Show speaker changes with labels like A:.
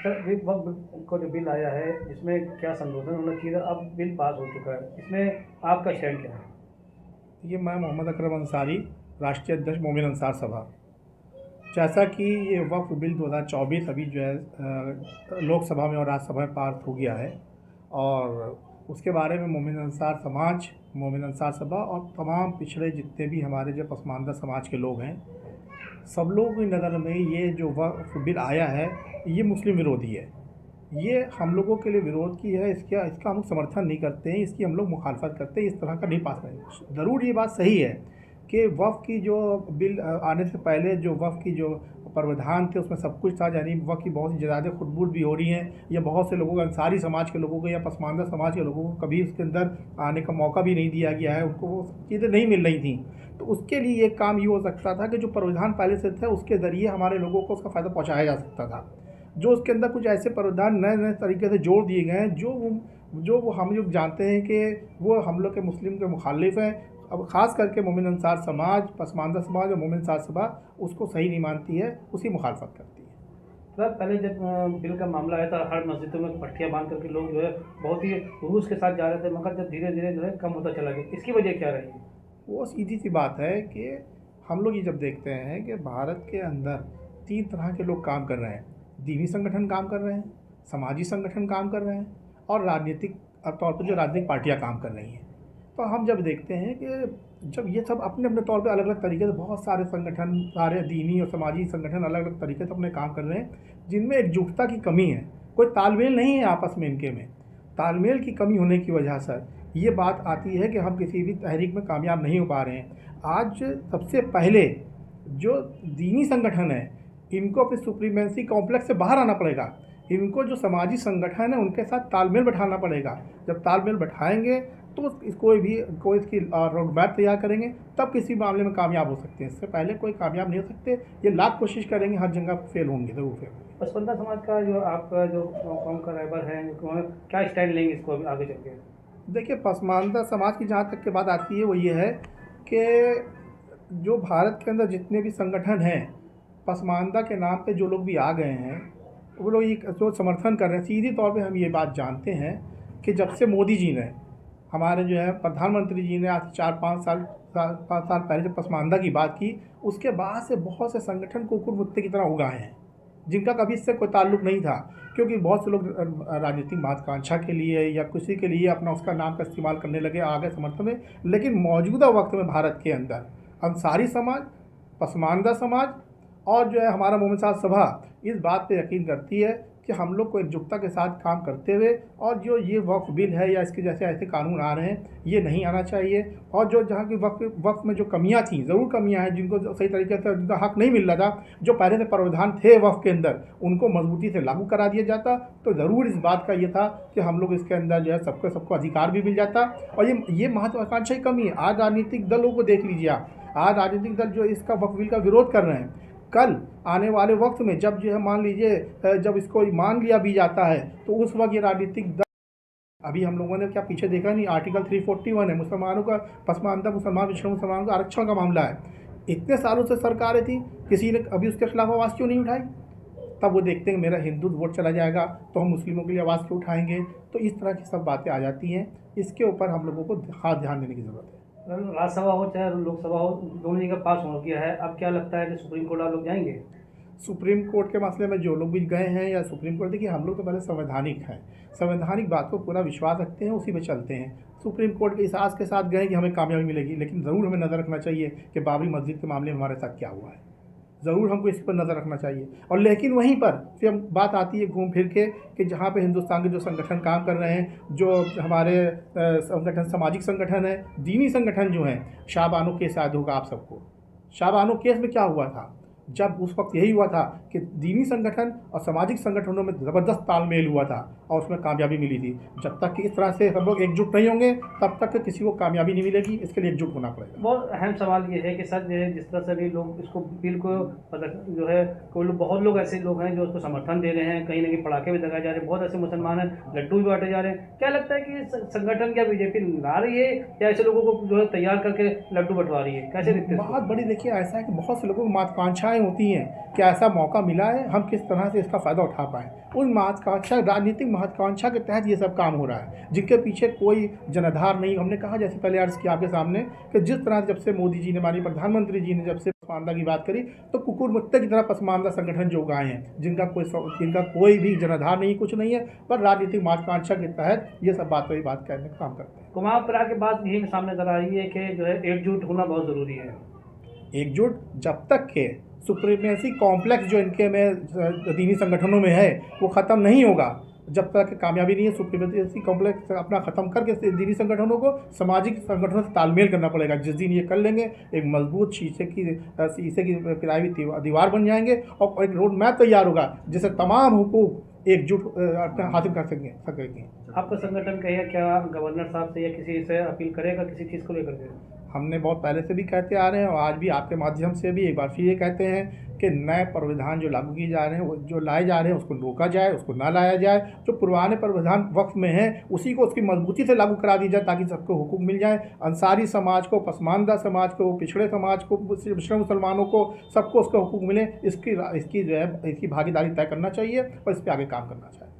A: Sir वक्फ को जो bill आया है जिसमें क्या संशोधन होना चाहिए था, अब बिल पास हो चुका है, इसमें आपका स्टैंड क्या है?
B: ये मैं मोहम्मद अकरम अंसारी, राष्ट्रीय अध्यक्ष मोमिन अंसार सभा। जैसा कि ये वक्फ बिल 2024 अभी जो है लोकसभा में और राज्यसभा में पास हो गया है, और उसके बारे में मोमिन अंसार समाज, मोमिन अंसार सभा और तमाम पिछड़े जितने भी हमारे जो पसमानदा समाज के लोग हैं, सब लोगों की नज़र में ये जो वक्फ बिल आया है ये मुस्लिम विरोधी है। ये हम लोगों के लिए विरोध की है, इसका इसका हम लोग समर्थन नहीं करते हैं, इसकी हम लोग मुखालफत करते हैं। इस तरह का नहीं पास करेंगे। ज़रूर ये बात सही है कि वक्फ की जो बिल आने से पहले जो वक्फ की जो प्रावधान थे उसमें सब कुछ था, यानी वक्फ की बहुत ज़्यादा खुटबुट भी हो रही हैं, या बहुत से लोगों को, अंसारी समाज के लोगों को या पसमानदा समाज के लोगों को कभी उसके अंदर आने का मौका भी नहीं दिया गया है, उनको वो चीज़ें नहीं मिल रही थी। तो उसके लिए एक काम ये हो सकता था कि जो प्रावधान पहले से थे उसके ज़रिए हमारे लोगों को उसका फ़ायदा पहुँचाया जा सकता था। जो उसके अंदर कुछ ऐसे प्रावधान नए नए तरीके से जोड़ दिए गए हैं जो वो हम लोग जानते हैं कि वो हम लोग के मुस्लिम के मुखालिफ हैं। अब ख़ास करके मोमिन अंसार समाज, पसमानदा समाज और मोमिन अंसार सभा उसको सही नहीं मानती है, उसकी मुखालफत करती है।
A: सर पहले जब बिल का मामला आया था, हर मस्जिदों में पट्टियाँ बांध करके लोग जो है बहुत ही जुलूस के साथ जा रहे थे, मगर जब धीरे धीरे जो है कम होता चला गया, इसकी वजह क्या रही?
B: वो सीधी सी बात है कि हम लोग ये जब देखते हैं कि भारत के अंदर 3 तरह के लोग काम कर रहे हैं। दीनी संगठन काम कर रहे हैं, समाजी संगठन काम कर रहे हैं, और राजनीतिक तौर पर जो राजनीतिक पार्टियाँ काम कर रही हैं। तो हम जब देखते हैं कि जब ये सब अपने अपने तौर पे अलग अलग तरीके से, बहुत सारे संगठन, सारे दीनी और समाजी संगठन अलग अलग तरीके से अपने काम कर रहे हैं, जिनमें एकजुटता की कमी है, कोई तालमेल नहीं है आपस में, इनके में तालमेल की कमी होने की वजह से ये बात आती है कि हम किसी भी तहरीक में कामयाब नहीं हो पा रहे हैं। आज सबसे पहले जो दीनी संगठन है, इनको अपने सुप्रीमेंसी कॉम्प्लेक्स से बाहर आना पड़ेगा। इनको जो समाजी संगठन है उनके साथ तालमेल बैठाना पड़ेगा। जब तालमेल बैठाएंगे तो कोई इसकी रोड मैप तैयार करेंगे, तब किसी मामले में कामयाब हो सकते हैं। इससे पहले कोई कामयाब नहीं हो सकते। ये लाख कोशिश करेंगे, हर जगह फेल होंगे, ज़रूर फेल होंगे।
A: पसमंदा समाज का जो आपका जो कौम का रहबर है, उन्होंने क्या स्टैंड लेंगे इसको अभी आगे चल के?
B: देखिए, पसमानदा समाज की जहाँ तक की बात आती है वो ये है कि जो भारत के अंदर जितने भी संगठन हैं, पसमानदा के नाम पे जो लोग भी आ गए हैं, वो लोग ये जो समर्थन कर रहे हैं, सीधी तौर पे हम ये बात जानते हैं कि जब से मोदी जी ने, हमारे जो है प्रधानमंत्री जी ने आज 5 साल पहले जब पसमानदा की बात की, उसके बाद से बहुत से संगठन कुकुर मुत्ते की तरह उगाए हैं, जिनका कभी इससे कोई ताल्लुक़ नहीं था। क्योंकि बहुत से लोग राजनीतिक महत्वाकांक्षा के लिए या किसी के लिए अपना उसका नाम का इस्तेमाल करने लगे, आ गए समर्थन में। लेकिन मौजूदा वक्त में भारत के अंदर अंसारी समाज, पसमानदा समाज और जो है हमारा मोमिन साहब सभा इस बात पे यकीन करती है कि हम लोग को एकजुटता के साथ काम करते हुए, और जो ये वक्फ बिल है या इसके जैसे ऐसे कानून आ रहे हैं, ये नहीं आना चाहिए। और जो जहाँ की वक्फ में जो कमियां थी, ज़रूर कमियां हैं, जिनको सही तरीके से जिनका हक नहीं मिल रहा था, जो पहले से प्रावधान थे वक्फ के अंदर, उनको मजबूती से लागू करा दिया जाता, तो ज़रूर इस बात का ये था कि हम लोग इसके अंदर जो है सबको अधिकार भी मिल जाता। और ये महत्वाकांक्षा की कमी है। आज राजनीतिक दलों को देख लीजिए आप, आज राजनीतिक दल जो इसका वक्फ बिल का विरोध कर रहे हैं, कल आने वाले वक्त में जब जो है मान लीजिए जब इसको मान लिया भी जाता है, तो उस वक्त ये राजनीतिक दल, अभी हम लोगों ने क्या पीछे देखा नहीं, आर्टिकल 341 है, मुसलमानों का, पसमानदा मुसलमान, पिछड़े मुसलमानों का आरक्षण का मामला है। इतने सालों से सरकारें थी, किसी ने अभी उसके खिलाफ आवाज़ क्यों नहीं उठाई? तब वो देखते हैं मेरा हिंदू वोट चला जाएगा तो हम मुस्लिमों के लिए आवाज़ क्यों उठाएंगे। तो इस तरह की सब बातें आ जाती हैं। इसके ऊपर हम लोगों को खास ध्यान देने की ज़रूरत है।
A: राज्यसभा हो चाहे लोकसभा हो, दोनों जगह पास हो गया है, अब क्या लगता है कि सुप्रीम कोर्ट आप लोग जाएंगे?
B: सुप्रीम कोर्ट के मसले में जो लोग भी गए हैं या सुप्रीम कोर्ट, देखिए हम लोग तो पहले संवैधानिक हैं, संवैधानिक बात को पूरा विश्वास रखते हैं, उसी पे चलते हैं। सुप्रीम कोर्ट के इस आस के साथ गए कि हमें कामयाबी मिलेगी, लेकिन ज़रूर हमें नज़र रखना चाहिए कि बाबरी मस्जिद के मामले में हमारे साथ क्या हुआ है। ज़रूर हमको इस पर नज़र रखना चाहिए। और लेकिन वहीं पर फिर हम बात आती है घूम फिर के कि जहाँ पे हिंदुस्तान के जो संगठन काम कर रहे हैं, जो हमारे संगठन, सामाजिक संगठन है, दीनी संगठन जो हैं, शाहबानो केस याद होगा आप सबको। शाहबानो केस में क्या हुआ था? जब उस वक्त यही हुआ था कि दीनी संगठन और सामाजिक संगठनों में ज़बरदस्त तालमेल हुआ था और उसमें कामयाबी मिली थी। जब तक कि इस तरह से सब लोग एकजुट नहीं होंगे, तब तक किसी को कामयाबी नहीं मिलेगी। इसके लिए एकजुट होना पड़ेगा।
A: बहुत अहम सवाल ये है कि सर जो है जिस तरह से भी लोग इसको बिल को जो है, कोई लोग, बहुत लोग ऐसे लोग हैं जो उसको समर्थन दे रहे हैं, कहीं ना कहीं पटाखे भी लगाए जा रहे हैं, बहुत ऐसे मुसलमान हैं लड्डू भी बांटे जा रहे हैं। क्या लगता है कि संगठन क्या बीजेपी ला रही है या ऐसे लोगों को जो है तैयार करके लड्डू बंटवा रही है? कैसे दिखते हैं
B: बहुत बड़ी, देखिए ऐसा है कि बहुत से लोगों की महत्वाकांक्षाएँ आकांक्षाएं होती हैं कि ऐसा मौका मिला है, हम किस तरह से इसका फ़ायदा उठा पाएँ। उस महत्वाकांक्षा, राजनीतिक महत्वाकांक्षा के तहत ये सब काम हो रहा है, जिनके पीछे कोई जनाधार नहीं। हमने कहा, जैसे पहले अर्ज़ किया आपके सामने, कि जिस तरह जब से मोदी जी ने, माननीय प्रधानमंत्री जी ने जब से पसमानदा की बात करी, तो कुकुर मुत्ते की तरह पसमानदा संगठन जो उगाए हैं, जिनका कोई भी जनाधार नहीं, कुछ नहीं है, पर राजनीतिक महत्वाकांक्षा के तहत ये सब बात वही बात कहने का काम करते हैं।
A: कुमाऊं परा के बाद यही सामने नजर आ रही है कि जो है एकजुट होना बहुत ज़रूरी है।
B: एकजुट जब तक के सुप्रीमेसी कॉम्प्लेक्स जो इनके में दीनी संगठनों में है वो ख़त्म नहीं होगा, जब तक कामयाबी नहीं है सुप्रीमेसी कॉम्प्लेक्स अपना ख़त्म करके दीनी संगठनों को सामाजिक संगठनों से तालमेल करना पड़ेगा। जिस दिन ये कर लेंगे, एक मजबूत शीशे की पिराई दीवार बन जाएंगे और एक रोड मैप तैयार होगा जिससे तमाम हुकूक एकजुट अपना हासिल कर सकेंगे।
A: आपका संगठन कहेगा क्या गवर्नर साहब से या किसी से अपील करेगा किसी चीज़ को लेकर के?
B: हमने बहुत पहले से भी कहते आ रहे हैं और आज भी आपके माध्यम से भी एक बार फिर ये कहते हैं कि नए प्रावधान जो लागू किए जा रहे हैं, वो जो लाए जा रहे हैं, उसको रोका जाए, उसको ना लाया जाए। जो पुराने प्रावधान वक्त में हैं उसी को उसकी मजबूती से लागू करा दी जाए ताकि सबको हुकूक मिल जाए। अंसारी समाज को, पसमानदा समाज को, पिछड़े समाज को, मुस्लिम मुसलमानों को, सबको उसका हुकूक मिले। इसकी जो है इसकी भागीदारी तय करना चाहिए और इस पर आगे काम करना चाहिए।